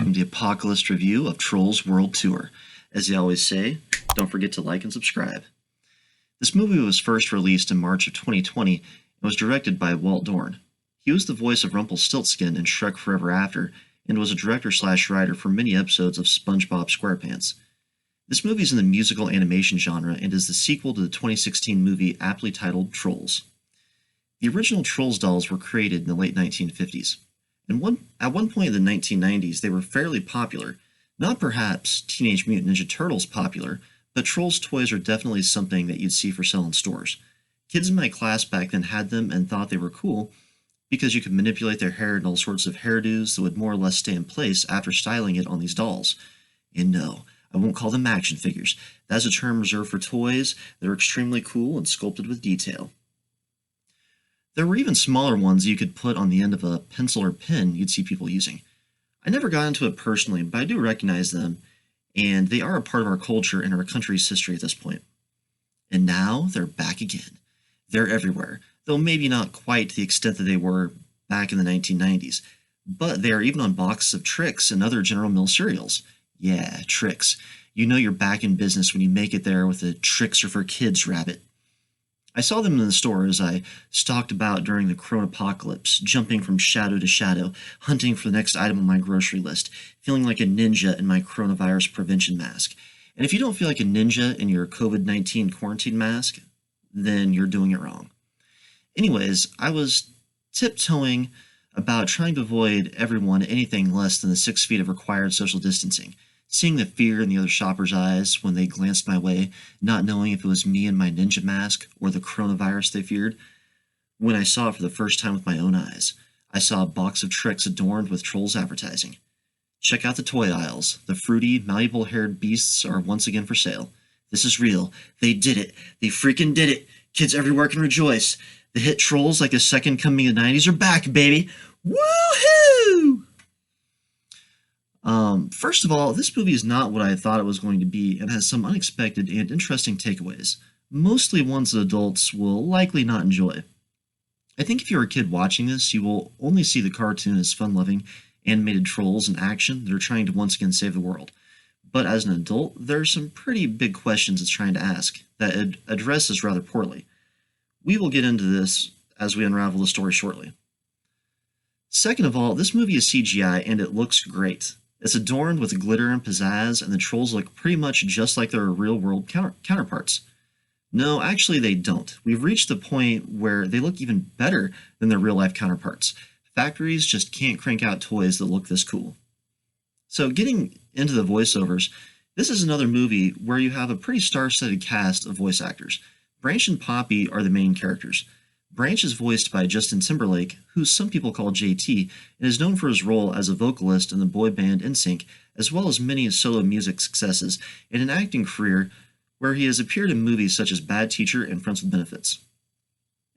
from the Apocalyst review of Trolls World Tour. As they always say, don't forget to like and subscribe. This movie was first released in March of 2020 and was directed by Walt Dorn. He was the voice of Rumpelstiltskin in Shrek Forever After and was a director/writer for many episodes of SpongeBob SquarePants. This movie is in the musical animation genre and is the sequel to the 2016 movie aptly titled Trolls. The original Trolls dolls were created in the late 1950s. At one point in the 1990s, they were fairly popular. Not perhaps Teenage Mutant Ninja Turtles popular, but Trolls toys are definitely something that you'd see for sale in stores. Kids in my class back then had them and thought they were cool because you could manipulate their hair in all sorts of hairdos that would more or less stay in place after styling it on these dolls. And no, I won't call them action figures. That's a term reserved for toys that are extremely cool and sculpted with detail. There were even smaller ones you could put on the end of a pencil or pen you'd see people using. I never got into it personally, but I do recognize them, and they are a part of our culture and our country's history at this point. And now they're back again. They're everywhere, though maybe not quite to the extent that they were back in the 1990s. But they are even on boxes of Trix and other General Mills cereals. Yeah, Trix. You know you're back in business when you make it there with a Trix are for kids rabbit. I saw them in the store as I stalked about during the Apocalypse, jumping from shadow to shadow, hunting for the next item on my grocery list, feeling like a ninja in my coronavirus prevention mask. And if you don't feel like a ninja in your COVID-19 quarantine mask, then you're doing it wrong. Anyways, I was tiptoeing about trying to avoid everyone anything less than the 6 feet of required social distancing, seeing the fear in the other shoppers' eyes when they glanced my way, not knowing if it was me in my ninja mask or the coronavirus they feared. When I saw it for the first time with my own eyes, I saw a box of Trix adorned with Trolls advertising. Check out the toy aisles. The fruity, malleable-haired beasts are once again for sale. This is real. They did it. They freaking did it. Kids everywhere can rejoice. The hit Trolls like a second coming of the 90s are back, baby. Woohoo! First of all, this movie is not what I thought it was going to be and has some unexpected and interesting takeaways, mostly ones that adults will likely not enjoy. I think if you're a kid watching this, you will only see the cartoon as fun-loving, animated trolls in action that are trying to once again save the world. But as an adult, there are some pretty big questions it's trying to ask that it addresses rather poorly. We will get into this as we unravel the story shortly. Second of all, this movie is CGI and it looks great. It's adorned with glitter and pizzazz, and the trolls look pretty much just like their real-world counterparts. No, actually they don't. We've reached the point where they look even better than their real-life counterparts. Factories just can't crank out toys that look this cool. So getting into the voiceovers, this is another movie where you have a pretty star-studded cast of voice actors. Branch and Poppy are the main characters. Branch is voiced by Justin Timberlake, who some people call JT, and is known for his role as a vocalist in the boy band NSYNC, as well as many solo music successes and an acting career where he has appeared in movies such as Bad Teacher and Friends with Benefits.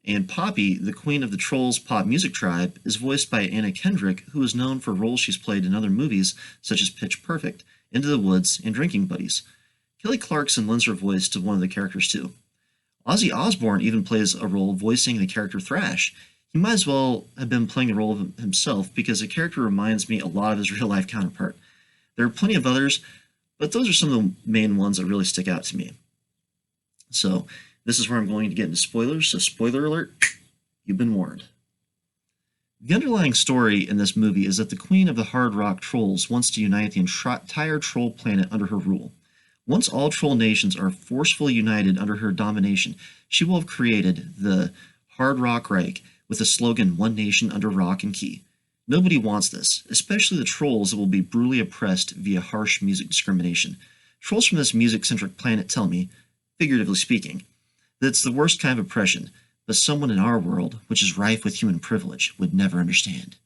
And Poppy, the queen of the Trolls pop music tribe, is voiced by Anna Kendrick, who is known for roles she's played in other movies such as Pitch Perfect, Into the Woods, and Drinking Buddies. Kelly Clarkson lends her voice to one of the characters too. Ozzy Osbourne even plays a role voicing the character Thrash. He might as well have been playing the role of himself because the character reminds me a lot of his real-life counterpart. There are plenty of others, but those are some of the main ones that really stick out to me. So, this is where I'm going to get into spoilers, so spoiler alert, you've been warned. The underlying story in this movie is that the queen of the hard rock trolls wants to unite the entire troll planet under her rule. Once all troll nations are forcefully united under her domination, she will have created the Hard Rock Reich with the slogan One Nation Under Rock and Key. Nobody wants this, especially the trolls that will be brutally oppressed via harsh music discrimination. Trolls from this music-centric planet tell me, figuratively speaking, that it's the worst kind of oppression, but someone in our world, which is rife with human privilege, would never understand.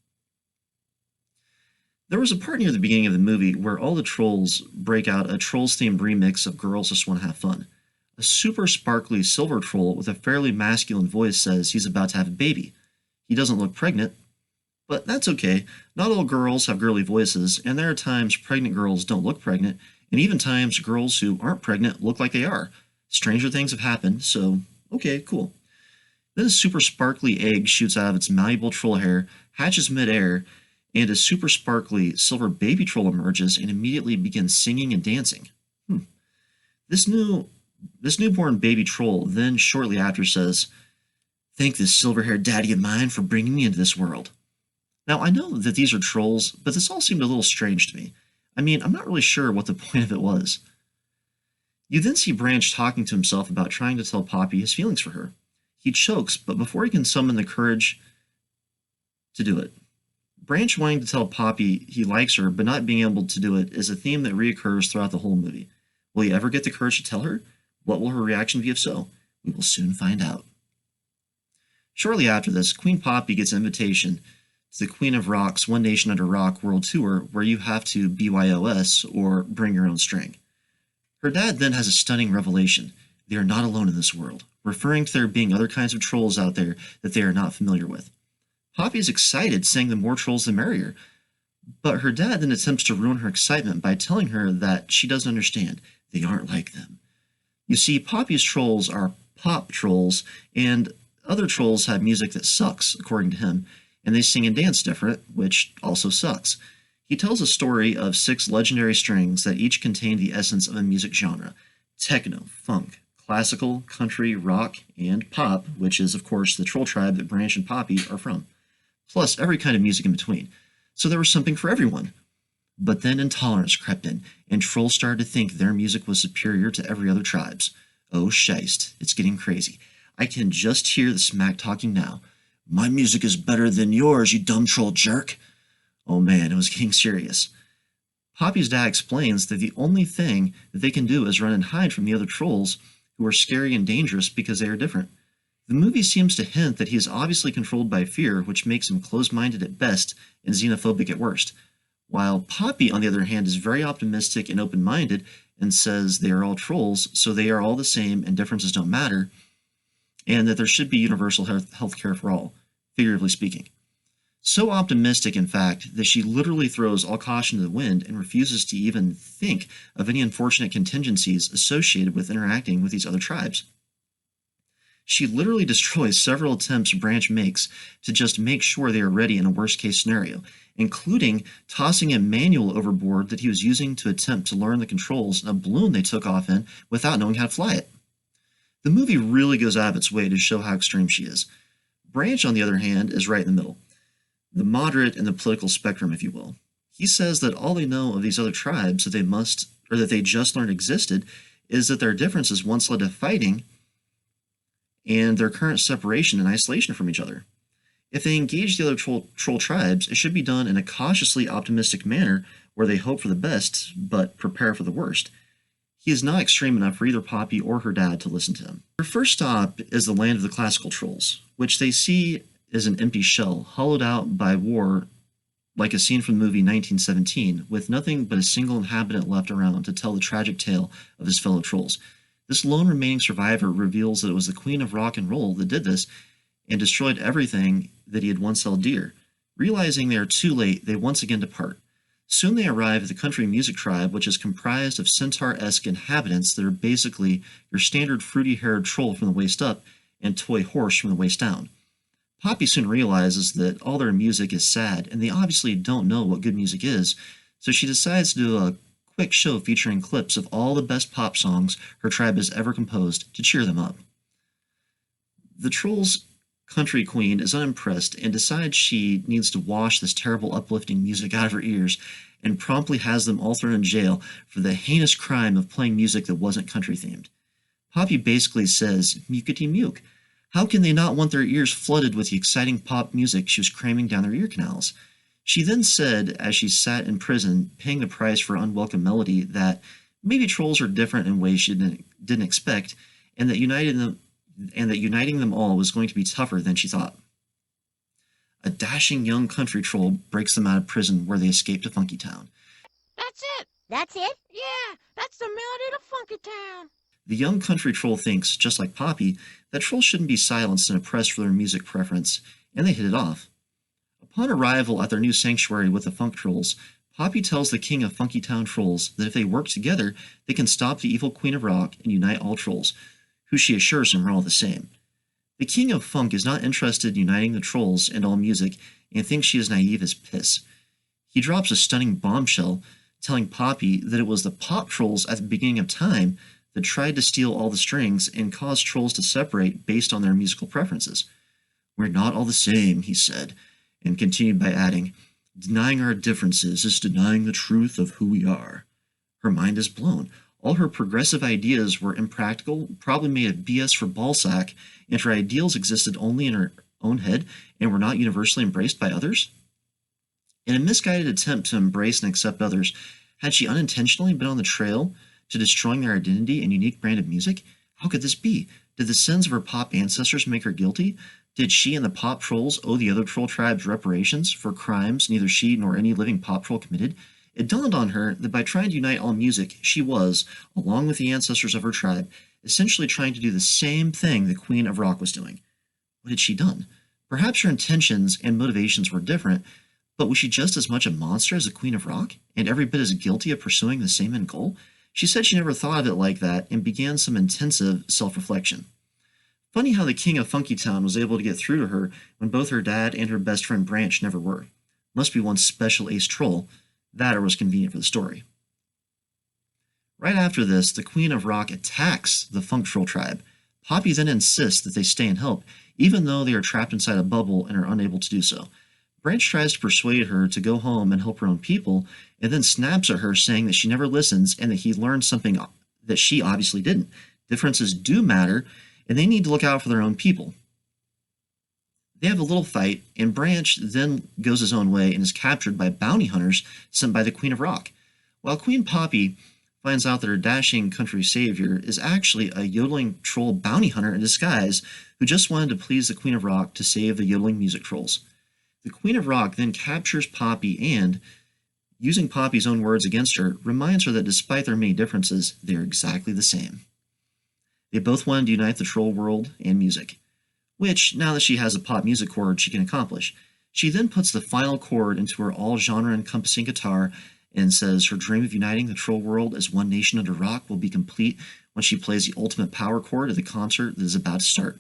There was a part near the beginning of the movie where all the trolls break out a Trolls-themed remix of Girls Just Want to Have Fun. A super sparkly silver troll with a fairly masculine voice says he's about to have a baby. He doesn't look pregnant, but that's okay. Not all girls have girly voices, and there are times pregnant girls don't look pregnant, and even times girls who aren't pregnant look like they are. Stranger things have happened, so okay, cool. Then a super sparkly egg shoots out of its malleable troll hair, hatches mid-air, and a super sparkly silver baby troll emerges and immediately begins singing and dancing. This newborn baby troll then shortly after says, "Thank this silver-haired daddy of mine for bringing me into this world." Now, I know that these are trolls, but this all seemed a little strange to me. I mean, I'm not really sure what the point of it was. You then see Branch talking to himself about trying to tell Poppy his feelings for her. He chokes, but before he can summon the courage to do it. Branch wanting to tell Poppy he likes her, but not being able to do it, is a theme that reoccurs throughout the whole movie. Will he ever get the courage to tell her? What will her reaction be if so? We will soon find out. Shortly after this, Queen Poppy gets an invitation to the Queen of Rock's One Nation Under Rock World Tour, where you have to BYOS, or bring your own string. Her dad then has a stunning revelation. They are not alone in this world, referring to there being other kinds of trolls out there that they are not familiar with. Poppy is excited, saying the more trolls the merrier, but her dad then attempts to ruin her excitement by telling her that she doesn't understand. They aren't like them. You see, Poppy's trolls are pop trolls, and other trolls have music that sucks, according to him, and they sing and dance different, which also sucks. He tells a story of 6 legendary strings that each contain the essence of a music genre: techno, funk, classical, country, rock, and pop, which is, of course, the troll tribe that Branch and Poppy are from, plus every kind of music in between. So there was something for everyone. But then intolerance crept in, and trolls started to think their music was superior to every other tribe's. Oh, scheist, it's getting crazy. I can just hear the smack talking now. My music is better than yours, you dumb troll jerk. Oh man, it was getting serious. Poppy's dad explains that the only thing that they can do is run and hide from the other trolls, who are scary and dangerous because they are different. The movie seems to hint that he is obviously controlled by fear, which makes him closed-minded at best and xenophobic at worst, while Poppy, on the other hand, is very optimistic and open-minded and says they are all trolls, so they are all the same and differences don't matter, and that there should be universal health care for all, figuratively speaking. So optimistic, in fact, that she literally throws all caution to the wind and refuses to even think of any unfortunate contingencies associated with interacting with these other tribes. She literally destroys several attempts Branch makes to just make sure they are ready in a worst-case scenario, including tossing a manual overboard that he was using to attempt to learn the controls in a balloon they took off in without knowing how to fly it. The movie really goes out of its way to show how extreme she is. Branch, on the other hand, is right in the middle, the moderate in the political spectrum, if you will. He says that all they know of these other tribes that they just learned existed is that their differences once led to fighting and their current separation and isolation from each other. If they engage the other troll tribes, it should be done in a cautiously optimistic manner where they hope for the best, but prepare for the worst. He is not extreme enough for either Poppy or her dad to listen to him. Their first stop is the land of the classical trolls, which they see as an empty shell, hollowed out by war like a scene from the movie 1917, with nothing but a single inhabitant left around to tell the tragic tale of his fellow trolls. This lone remaining survivor reveals that it was the Queen of Rock and Roll that did this and destroyed everything that he had once held dear. Realizing they are too late, they once again depart. Soon they arrive at the country music tribe, which is comprised of centaur-esque inhabitants that are basically your standard fruity-haired troll from the waist up and toy horse from the waist down. Poppy soon realizes that all their music is sad, and they obviously don't know what good music is, so she decides to do a quick show featuring clips of all the best pop songs her tribe has ever composed to cheer them up. The troll's country queen is unimpressed and decides she needs to wash this terrible uplifting music out of her ears and promptly has them all thrown in jail for the heinous crime of playing music that wasn't country themed. Poppy basically says, "Mukety muke. How can they not want their ears flooded with the exciting pop music she was cramming down their ear canals?" She then said, as she sat in prison paying the price for unwelcome melody, that maybe trolls are different in ways she didn't expect, and that uniting them all was going to be tougher than she thought. A dashing young country troll breaks them out of prison, where they escape to Funky Town. That's it. That's it? Yeah, that's the melody to Funky Town. The young country troll thinks, just like Poppy, that trolls shouldn't be silenced and oppressed for their music preference, and they hit it off. Upon arrival at their new sanctuary with the funk trolls, Poppy tells the king of Funky Town trolls that if they work together, they can stop the evil Queen of Rock and unite all trolls, who she assures him are all the same. The king of funk is not interested in uniting the trolls and all music, and thinks she is naive as piss. he drops a stunning bombshell, telling Poppy that it was the pop trolls at the beginning of time that tried to steal all the strings and caused trolls to separate based on their musical preferences. "We're not all the same," he said, and continued by adding, "Denying our differences is denying the truth of who we are." Her mind is blown. All her progressive ideas were impractical, probably made of BS for ballsack, and her ideals existed only in her own head and were not universally embraced by others? In a misguided attempt to embrace and accept others, had she unintentionally been on the trail to destroying their identity and unique brand of music? How could this be? Did the sins of her pop ancestors make her guilty? Did she and the pop trolls owe the other troll tribes reparations for crimes neither she nor any living pop troll committed? It dawned on her that by trying to unite all music, she was, along with the ancestors of her tribe, essentially trying to do the same thing the Queen of Rock was doing. What had she done? Perhaps her intentions and motivations were different, but was she just as much a monster as the Queen of Rock, and every bit as guilty of pursuing the same end goal? She said she never thought of it like that, and began some intensive self-reflection. Funny how the king of Funkytown was able to get through to her when both her dad and her best friend Branch never were. Must be one special ace troll. That or was convenient for the story. Right after this, the Queen of Rock attacks the Funk Troll tribe. Poppy then insists that they stay and help, even though they are trapped inside a bubble and are unable to do so. Branch tries to persuade her to go home and help her own people, and then snaps at her saying that she never listens and that he learned something that she obviously didn't. Differences do matter, and they need to look out for their own people. They have a little fight, and Branch then goes his own way and is captured by bounty hunters sent by the Queen of Rock. While Queen Poppy finds out that her dashing country savior is actually a yodeling troll bounty hunter in disguise who just wanted to please the Queen of Rock to save the yodeling music trolls. The Queen of Rock then captures Poppy and, using Poppy's own words against her, reminds her that despite their many differences, they are exactly the same. They both wanted to unite the troll world and music, which, now that she has a pop music chord, she can accomplish. She then puts the final chord into her all-genre-encompassing guitar and says her dream of uniting the troll world as one nation under rock will be complete when she plays the ultimate power chord at the concert that is about to start.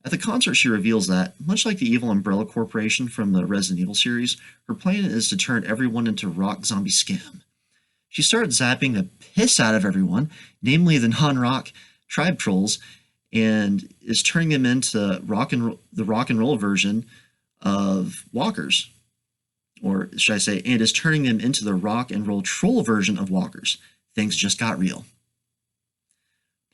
At the concert, she reveals that, much like the evil Umbrella Corporation from the Resident Evil series, her plan is to turn everyone into rock zombie scum. She starts zapping the piss out of everyone, namely the non-rock tribe trolls, and is turning them into the rock and roll version of walkers. Or should I say, and is turning them into the rock and roll troll version of walkers. Things just got real.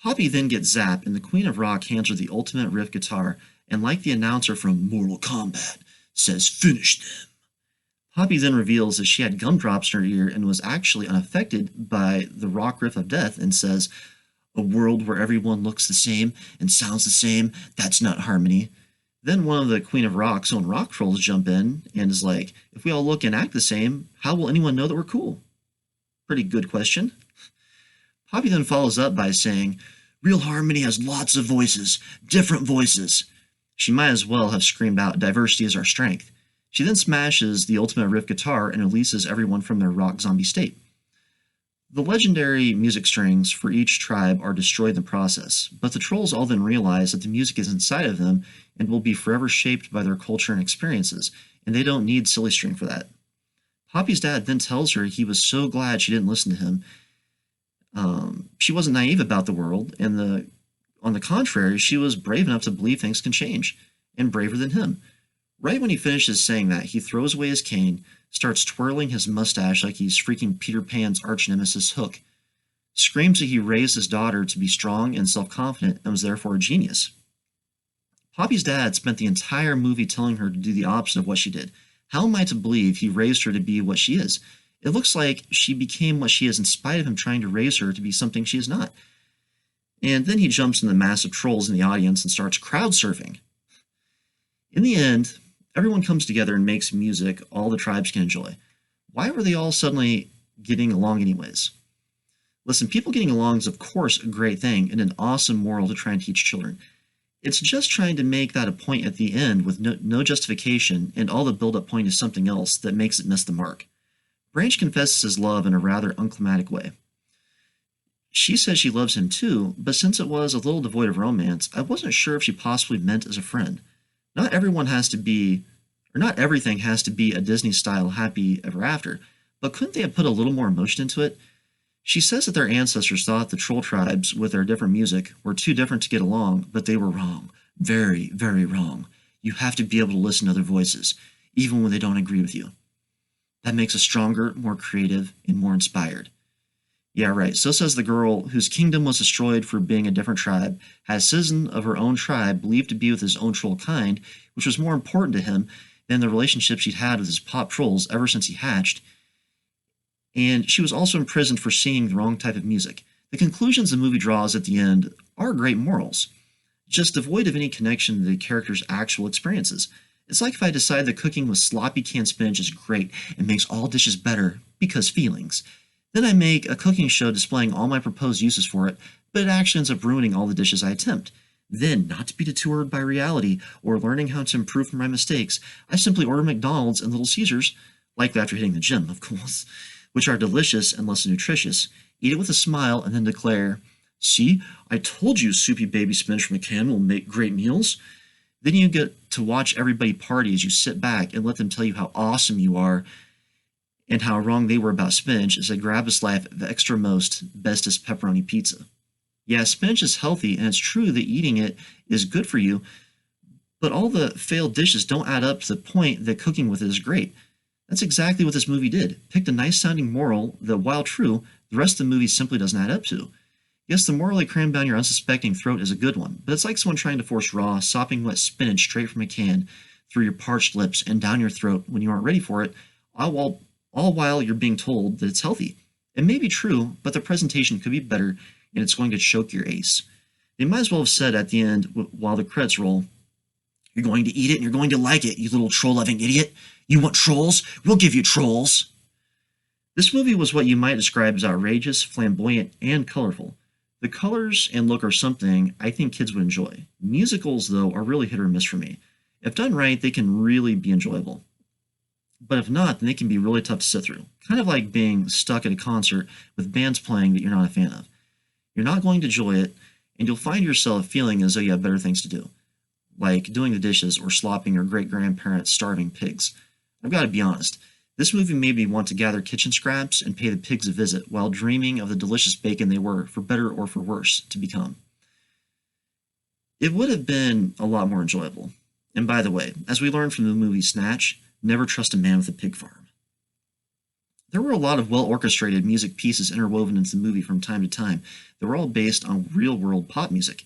Poppy then gets zapped, and the Queen of Rock hands her the ultimate riff guitar, and like the announcer from Mortal Kombat, says, "Finish them." Poppy then reveals that she had gumdrops in her ear and was actually unaffected by the rock riff of death, and says, "A world where everyone looks the same and sounds the same, that's not harmony." Then one of the Queen of Rock's own rock trolls jump in and is like, "If we all look and act the same, how will anyone know that we're cool?" Pretty good question. Poppy then follows up by saying, "Real harmony has lots of voices, different voices." She might as well have screamed out, "Diversity is our strength." She then smashes the ultimate riff guitar and releases everyone from their rock zombie state. The legendary music strings for each tribe are destroyed in the process, but the trolls all then realize that the music is inside of them and will be forever shaped by their culture and experiences, and they don't need silly string for that. Poppy's dad then tells her he was so glad she didn't listen to him. She wasn't naive about the world, and on the contrary, she was brave enough to believe things can change, and braver than him. Right when he finishes saying that, he throws away his cane, starts twirling his mustache like he's freaking Peter Pan's arch-nemesis Hook, screams that he raised his daughter to be strong and self-confident and was therefore a genius. Poppy's dad spent the entire movie telling her to do the opposite of what she did. How am I to believe he raised her to be what she is? It looks like she became what she is in spite of him trying to raise her to be something she is not. And then he jumps in the massive trolls in the audience and starts crowd surfing. In the end, everyone comes together and makes music all the tribes can enjoy. Why were they all suddenly getting along anyways? Listen, people getting along is of course a great thing and an awesome moral to try and teach children. It's just trying to make that a point at the end with no justification, and all the build-up point is something else that makes it miss the mark. Branch confesses his love in a rather unclimatic way. She says she loves him too, but since it was a little devoid of romance, I wasn't sure if she possibly meant as a friend. Not everyone has to be, Or not everything has to be a Disney-style happy ever after, but couldn't they have put a little more emotion into it? She says that their ancestors thought the troll tribes, with their different music, were too different to get along, but they were wrong. Very, very wrong. You have to be able to listen to their voices, even when they don't agree with you. That makes us stronger, more creative, and more inspired. Yeah, right. So says the girl whose kingdom was destroyed for being a different tribe, had a citizen of her own tribe believed to be with his own troll kind, which was more important to him than the relationship she'd had with his pop trolls ever since he hatched. And she was also imprisoned for singing the wrong type of music. The conclusions the movie draws at the end are great morals, just devoid of any connection to the character's actual experiences. It's like if I decide that cooking with sloppy canned spinach is great and makes all dishes better because feelings. Then I make a cooking show displaying all my proposed uses for it, but it actually ends up ruining all the dishes I attempt. Then, not to be deterred by reality or learning how to improve from my mistakes, I simply order McDonald's and Little Caesars, likely after hitting the gym, of course, which are delicious and less nutritious, eat it with a smile, and then declare, "See, I told you soupy baby spinach from a can will make great meals." Then you get to watch everybody party as you sit back and let them tell you how awesome you are and how wrong they were about spinach as they grab a slice of extra most bestest pepperoni pizza. Yeah, spinach is healthy, and it's true that eating it is good for you, but all the failed dishes don't add up to the point that cooking with it is great. That's exactly what this movie did. Picked a nice sounding moral that, while true, the rest of the movie simply doesn't add up to. Yes, the moral they cram down your unsuspecting throat is a good one, but it's like someone trying to force raw, sopping wet spinach straight from a can through your parched lips and down your throat when you aren't ready for it, all while you're being told that it's healthy. It may be true, but the presentation could be better, and it's going to choke your ace. They might as well have said at the end, while the credits roll, "You're going to eat it and you're going to like it, you little troll-loving idiot. You want trolls? We'll give you trolls." This movie was what you might describe as outrageous, flamboyant, and colorful. The colors and look are something I think kids would enjoy. Musicals, though, are really hit or miss for me. If done right, they can really be enjoyable. But if not, then they can be really tough to sit through. Kind of like being stuck at a concert with bands playing that you're not a fan of. You're not going to enjoy it, and you'll find yourself feeling as though you have better things to do, like doing the dishes or slopping your great-grandparents' starving pigs. I've got to be honest, this movie made me want to gather kitchen scraps and pay the pigs a visit while dreaming of the delicious bacon they were, for better or for worse, to become. It would have been a lot more enjoyable. And by the way, as we learned from the movie Snatch, never trust a man with a pig farm. There were a lot of well-orchestrated music pieces interwoven into the movie from time to time that were all based on real-world pop music,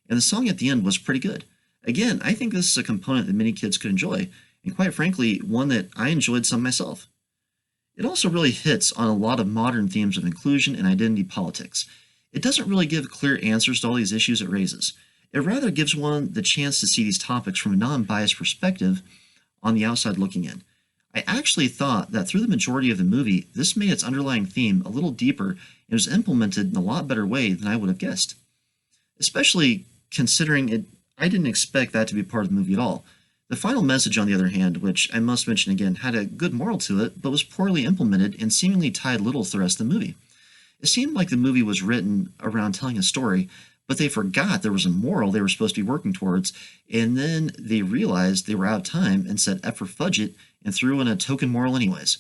and the song at the end was pretty good. Again, I think this is a component that many kids could enjoy, and quite frankly, one that I enjoyed some myself. It also really hits on a lot of modern themes of inclusion and identity politics. It doesn't really give clear answers to all these issues it raises. It rather gives one the chance to see these topics from a non-biased perspective on the outside looking in. I actually thought that through the majority of the movie, this made its underlying theme a little deeper and was implemented in a lot better way than I would have guessed. Especially considering I didn't expect that to be part of the movie at all. The final message, on the other hand, which I must mention again, had a good moral to it, but was poorly implemented and seemingly tied little to the rest of the movie. It seemed like the movie was written around telling a story, but they forgot there was a moral they were supposed to be working towards, and then they realized they were out of time and said F for fudge it and threw in a token moral anyways.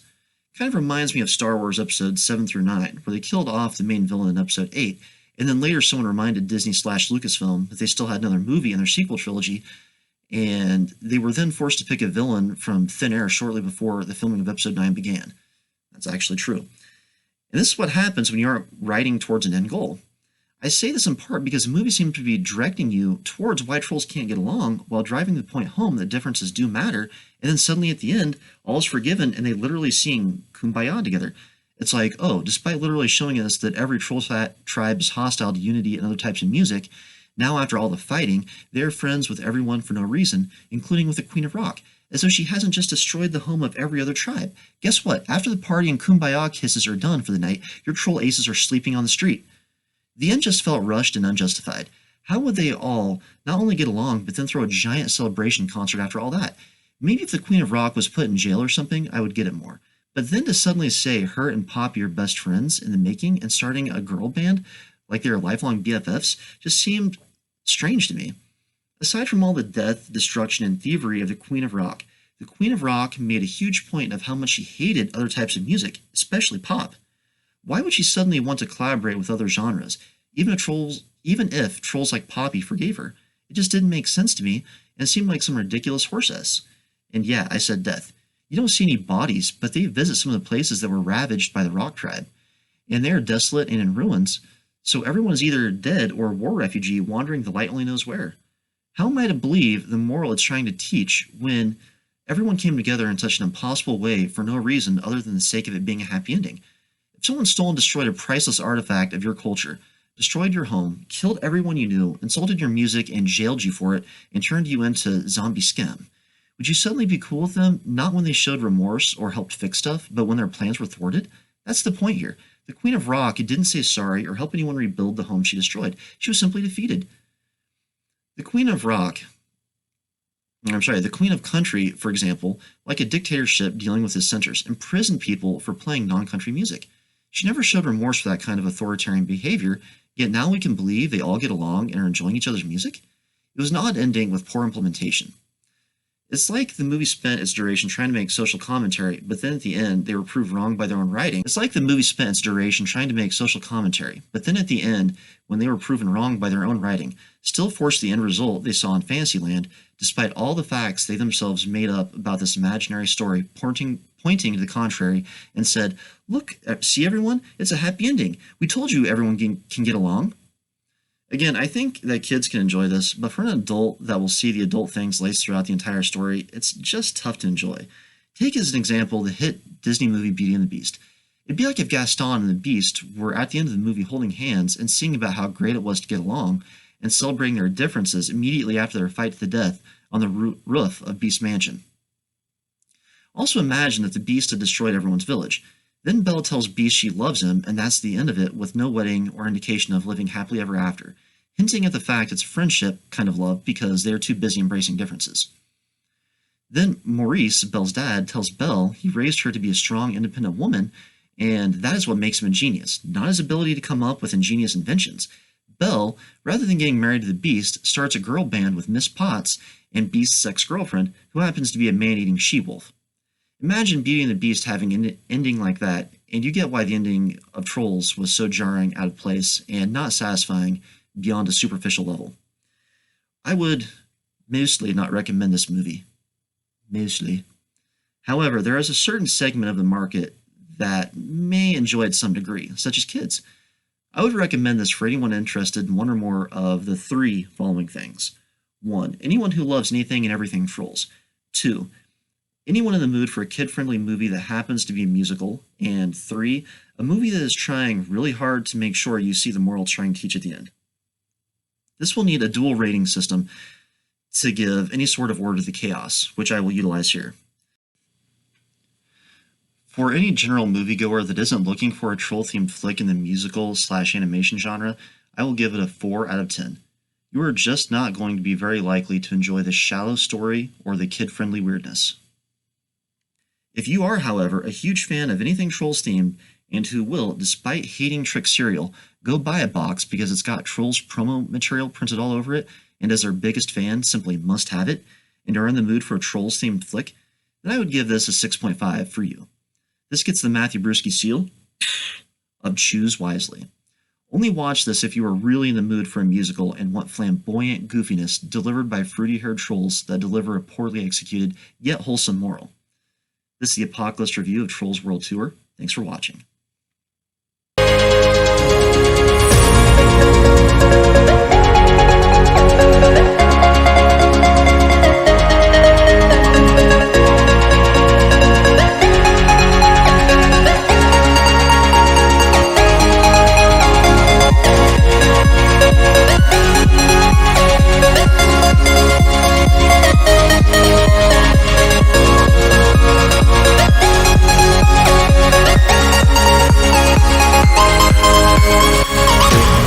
Kind of reminds me of Star Wars episodes 7 through 9, where they killed off the main villain in episode 8, and then later someone reminded Disney/Lucasfilm that they still had another movie in their sequel trilogy, and they were then forced to pick a villain from thin air shortly before the filming of episode 9 began. That's actually true. And this is what happens when you aren't writing towards an end goal. I say this in part because the movie seemed to be directing you towards why trolls can't get along while driving the point home that differences do matter, and then suddenly at the end, all is forgiven and they literally sing Kumbaya together. It's like, oh, despite literally showing us that every troll tribe is hostile to unity and other types of music, now after all the fighting, they're friends with everyone for no reason, including with the Queen of Rock, as though she hasn't just destroyed the home of every other tribe. Guess what? After the party and Kumbaya kisses are done for the night, your troll aces are sleeping on the street. The end just felt rushed and unjustified. How would they all not only get along, but then throw a giant celebration concert after all that? Maybe if the Queen of Rock was put in jail or something, I would get it more. But then to suddenly say her and Poppy are best friends in the making and starting a girl band like they are lifelong BFFs just seemed strange to me. Aside from all the death, destruction, and thievery of the Queen of Rock, The Queen of Rock made a huge point of how much she hated other types of music, especially pop. Why would she suddenly want to collaborate with other genres, even if trolls like Poppy forgave her? It just didn't make sense to me, and it seemed like some ridiculous horse ass. And yeah, I said death. You don't see any bodies, but they visit some of the places that were ravaged by the Rock tribe, and they are desolate and in ruins, so everyone is either dead or a war refugee wandering the light only knows where. How am I to believe the moral it's trying to teach when everyone came together in such an impossible way for no reason other than the sake of it being a happy ending? If someone stole and destroyed a priceless artifact of your culture, destroyed your home, killed everyone you knew, insulted your music, and jailed you for it, and turned you into zombie scum, would you suddenly be cool with them, not when they showed remorse or helped fix stuff, but when their plans were thwarted? That's the point here. The Queen of Rock didn't say sorry or help anyone rebuild the home she destroyed. She was simply defeated. The Queen of Rock, the Queen of Country, for example, like a dictatorship dealing with its censors, imprisoned people for playing non-country music. She never showed remorse for that kind of authoritarian behavior, yet now we can believe they all get along and are enjoying each other's music? It was an odd ending with poor implementation. It's like the movie spent its duration trying to make social commentary, but then at the end they were proved wrong by their own writing. It's like the movie spent its duration trying to make social commentary, but then at the end, when they were proven wrong by their own writing, still forced the end result they saw in Fantasyland, despite all the facts they themselves made up about this imaginary story, pointing to the contrary, and said, "Look, see everyone? It's a happy ending. We told you everyone can get along." Again, I think that kids can enjoy this, but for an adult that will see the adult things laced throughout the entire story, it's just tough to enjoy. Take as an example the hit Disney movie Beauty and the Beast. It'd be like if Gaston and the Beast were at the end of the movie holding hands and singing about how great it was to get along, and celebrating their differences immediately after their fight to the death on the roof of Beast's mansion. Also imagine that the Beast had destroyed everyone's village. Then Belle tells Beast she loves him, and that's the end of it, with no wedding or indication of living happily ever after, hinting at the fact it's friendship kind of love because they are too busy embracing differences. Then Maurice, Belle's dad, tells Belle he raised her to be a strong, independent woman, and that is what makes him a genius, not his ability to come up with ingenious inventions. Belle, rather than getting married to the Beast, starts a girl band with Miss Potts and Beast's ex-girlfriend, who happens to be a man-eating she-wolf. Imagine Beauty and the Beast having an ending like that, and you get why the ending of Trolls was so jarring, out of place, and not satisfying beyond a superficial level. I would mostly not recommend this movie. Mostly. However, there is a certain segment of the market that may enjoy it to some degree, such as kids. I would recommend this for anyone interested in one or more of the three following things. 1. Anyone who loves anything and everything Trolls. 2. Anyone in the mood for a kid-friendly movie that happens to be a musical. And 3. A movie that is trying really hard to make sure you see the moral it's trying to teach at the end. This will need a dual rating system to give any sort of order to the chaos, which I will utilize here. For any general moviegoer that isn't looking for a troll-themed flick in the musical/animation genre, I will give it a 4 out of 10. You are just not going to be very likely to enjoy the shallow story or the kid-friendly weirdness. If you are, however, a huge fan of anything Trolls themed and who will, despite hating Trick cereal, go buy a box because it's got Trolls promo material printed all over it, and as their biggest fan simply must have it, and are in the mood for a Trolls themed flick, then I would give this a 6.5 for you. This gets the Matthew Brewski seal of choose wisely. Only watch this if you are really in the mood for a musical and want flamboyant goofiness delivered by fruity-haired trolls that deliver a poorly executed yet wholesome moral. This is the Apocalyst review of Trolls World Tour. Thanks for watching.